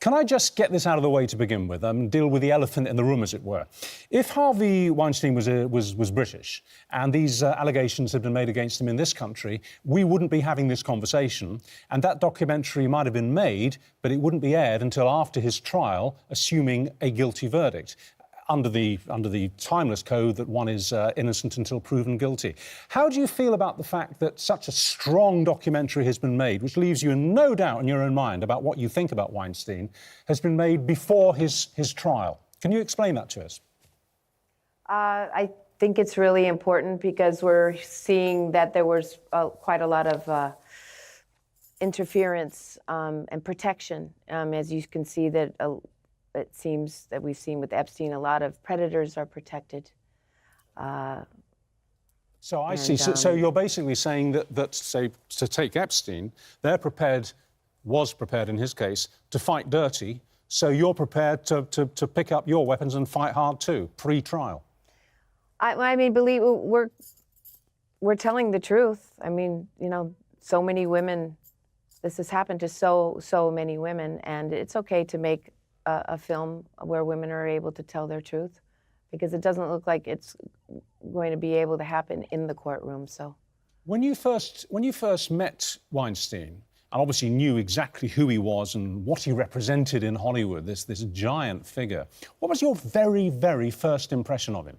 Can I just get this out of the way to begin with and deal with the elephant in the room, as it were? If Harvey Weinstein was British and these allegations had been made against him in this country, we wouldn't be having this conversation, and that documentary might have been made, but it wouldn't be aired until after his trial, assuming a guilty verdict, under the timeless code that one is innocent until proven guilty. How do you feel about the fact that such a strong documentary has been made, which leaves you in no doubt in your own mind about what you think about Weinstein, has been made before his trial? Can you explain that to us? I think it's really important because we're seeing that there was quite a lot of interference and protection. As you can see that it seems that we've seen with Epstein, a lot of predators are protected. So I see. So you're basically saying that, say, to take Epstein, was prepared in his case, to fight dirty, so you're prepared to pick up your weapons and fight hard too, pre-trial. I mean, believe we're telling the truth. I mean, you know, so many women, this has happened to so many women, and it's okay to make a film where women are able to tell their truth, because it doesn't look like it's going to be able to happen in the courtroom. So, when you first met Weinstein, and obviously knew exactly who he was and what he represented in Hollywood, this giant figure, what was your very first impression of him?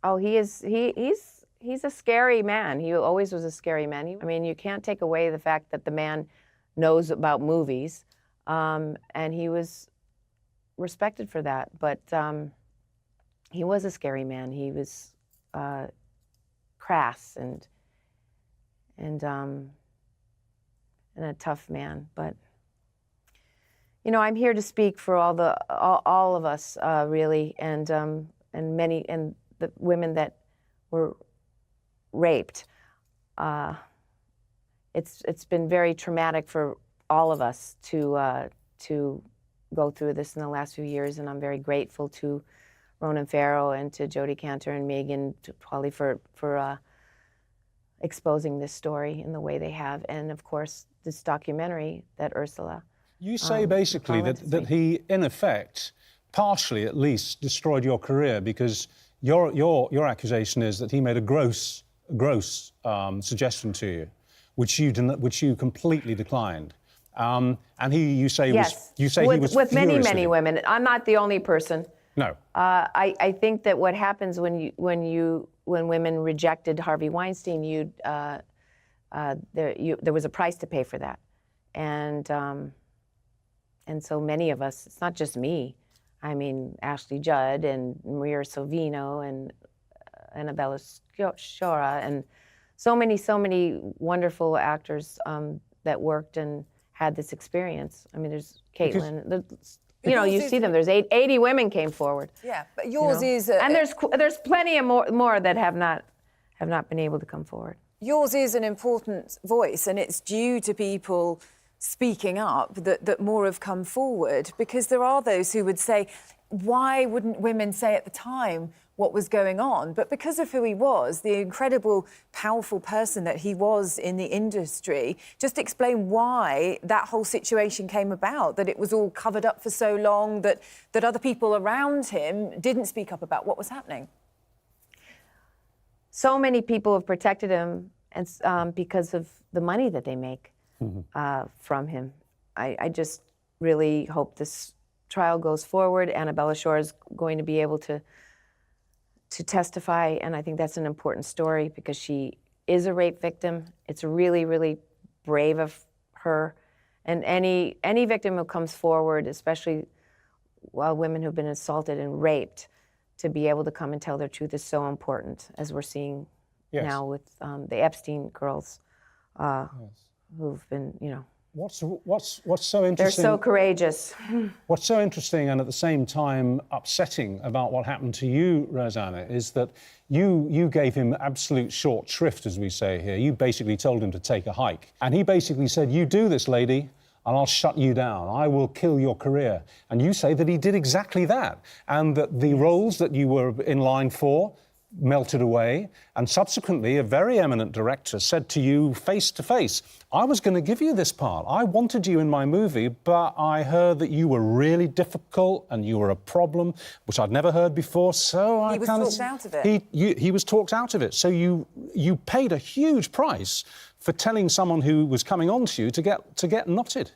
Oh, he's a scary man. He always was a scary man. I mean, you can't take away the fact that the man knows about movies. And he was respected for that, but he was a scary man. He was crass and a tough man. But you know, I'm here to speak for all of us, really, and the women that were raped. It's been very traumatic for all of us to go through this in the last few years, and I'm very grateful to Ronan Farrow and to Jodie Cantor and Megan Twally for exposing this story in the way they have, and of course this documentary that Ursula. You say basically that he, in effect, partially at least, destroyed your career, because your accusation is that he made a gross suggestion to you, which you completely declined. And you say yes. he was with many women. I'm not the only person. No. I think that what happens when women rejected Harvey Weinstein, there was a price to pay for that, and so many of us. It's not just me. I mean, Ashley Judd and Maria Sorvino and Annabella Sciorra and so many wonderful actors that worked and had this experience. I mean, there's Caitlin. You know, you see them. There's 80 women came forward. Yeah, but yours is... and there's plenty of more that have not been able to come forward. Yours is an important voice, and it's due to people speaking up that more have come forward, because there are those who would say, why wouldn't women say at the time what was going on? But because of who he was, the incredible, powerful person that he was in the industry, just explain why that whole situation came about, that it was all covered up for so long, that other people around him didn't speak up about what was happening. So many people have protected him, and because of the money that they make from him. I just really hope this trial goes forward. Annabella Sciorra is going to be able to testify, and I think that's an important story because she is a rape victim. It's really brave of her, and any victim who comes forward, especially women who've been assaulted and raped, to be able to come and tell their truth is so important, as we're seeing now with the Epstein girls who've been, you know. What's so interesting... They're so courageous. What's so interesting and at the same time upsetting about what happened to you, Rosanna, is that you gave him absolute short shrift, as we say here. You basically told him to take a hike. And he basically said, you do this, lady, and I'll shut you down. I will kill your career. And you say that he did exactly that, and that the roles that you were in line for, melted away, and subsequently a very eminent director said to you face to face, I was going to give you this part. I wanted you in my movie, but I heard that you were really difficult and you were a problem, which I'd never heard before, so I He was talked out of it. He was talked out of it. So you paid a huge price for telling someone who was coming on to you to get knotted.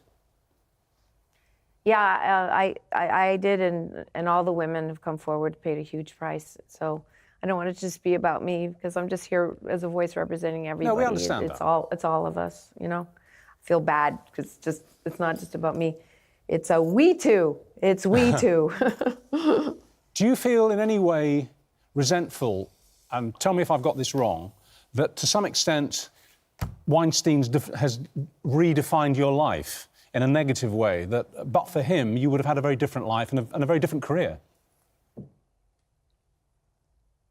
Yeah, I did, and all the women have come forward, paid a huge price. So I don't want it to just be about me, because I'm just here as a voice representing everybody. No, we understand it's all of us, you know. I feel bad because it's not just about me. It's a we too. It's we too. Do you feel in any way resentful, and tell me if I've got this wrong, that to some extent Weinstein has redefined your life in a negative way, that but for him you would have had a very different life and a very different career?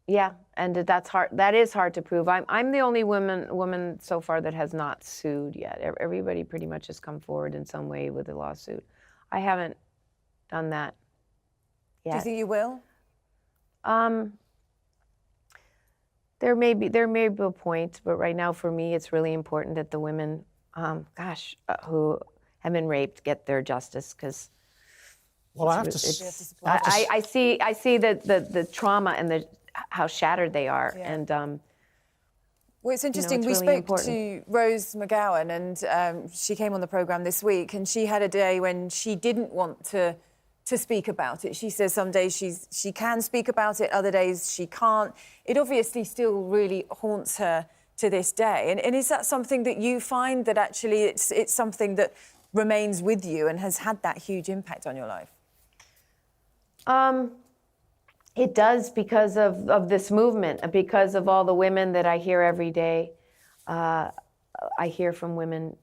Yeah, and that's hard. That is hard to prove. I'm the only woman so far that has not sued yet. Everybody pretty much has come forward in some way with a lawsuit. I haven't done that yet. Do you think you will? There may be a point, but right now for me, it's really important that the women, who have been raped get their justice, because. Well, I see that the trauma and how shattered they are, Yeah. and Well, it's interesting. it's We really spoke important. to Rose McGowan, and she came on the programme this week, and she had a day when she didn't want to speak about it. She says some days she can speak about it, other days she can't. It obviously still really haunts her to this day. And is that something that you find that actually it's something that remains with you and has had that huge impact on your life? It does, because of this movement, because of all the women that I hear every day. I hear from women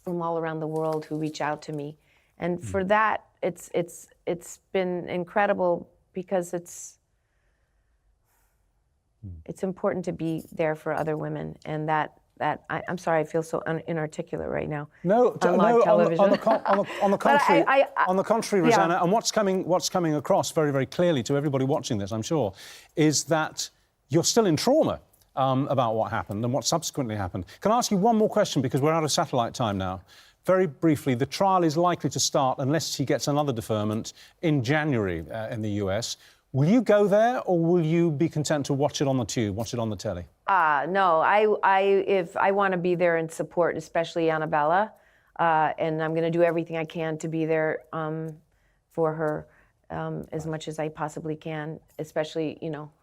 from all around the world who reach out to me, and for that, it's been incredible, because it's important to be there for other women, and I'm sorry, I feel so inarticulate right now. No, on live television. on the contrary, on the contrary, Rosanna, yeah. and what's coming across very, very clearly to everybody watching this, I'm sure, is that you're still in trauma about what happened and what subsequently happened. Can I ask you one more question, because we're out of satellite time now? Very briefly, the trial is likely to start, unless he gets another deferment, in January in the US. Will you go there, or will you be content to watch it on the tube, watch it on the telly? No, if I want to be there and support, especially Annabella, and I'm going to do everything I can to be there for her as much as I possibly can, especially,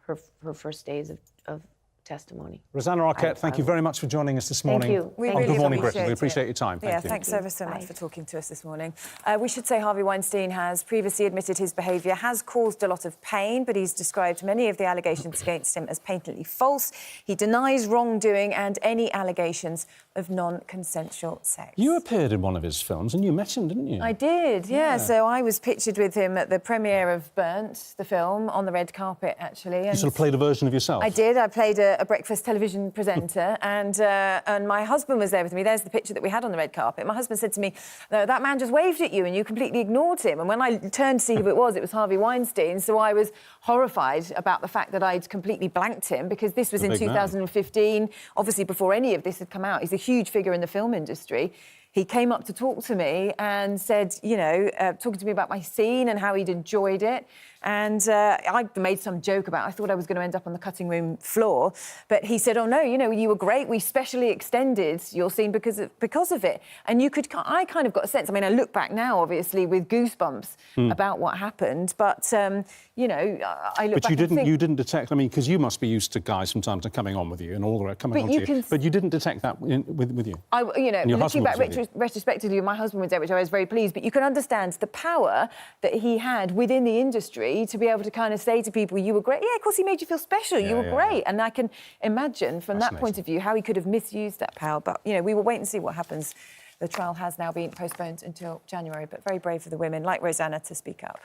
her first days of testimony. Rosanna Arquette, thank you very much for joining us this morning. Thank you. We on really Good Morning appreciate Britain. We it. appreciate your time. Thank you. Thanks ever so much Bye. for talking to us this morning. We should say Harvey Weinstein has previously admitted his behaviour has caused a lot of pain, but he's described many of the allegations against him as patently false. He denies wrongdoing and any allegations of non-consensual sex. You appeared in one of his films and you met him, didn't you? I did, yeah. So I was pictured with him at the premiere of Burnt, the film, on the red carpet, actually. You sort of played a version of yourself. I did. I played a breakfast television presenter, and my husband was there with me. There's the picture that we had on the red carpet. My husband said to me, that man just waved at you and you completely ignored him. And when I turned to see who it was Harvey Weinstein. So I was horrified about the fact that I'd completely blanked him, because this was in 2015, obviously before any of this had come out. He's a huge figure in the film industry. He came up to talk to me and said, talking to me about my scene and how he'd enjoyed it. And I made some joke about, I thought I was going to end up on the cutting room floor. But he said, oh, no, you were great. We specially extended your scene because of it. And I kind of got a sense. I mean, I look back now, obviously, with goosebumps about what happened. But, I look back and think... But you didn't detect, because you must be used to guys sometimes coming on with you and all the rest coming on to you. But you didn't detect that with you? Looking back retrospectively, my husband was there, which I was very pleased. But you can understand the power that he had within the industry to be able to kind of say to people, you were great. Yeah, of course, he made you feel special. You were great. And I can imagine from that point of view how he could have misused that power. But, we will wait and see what happens. The trial has now been postponed until January, but very brave for the women, like Rosanna, to speak up.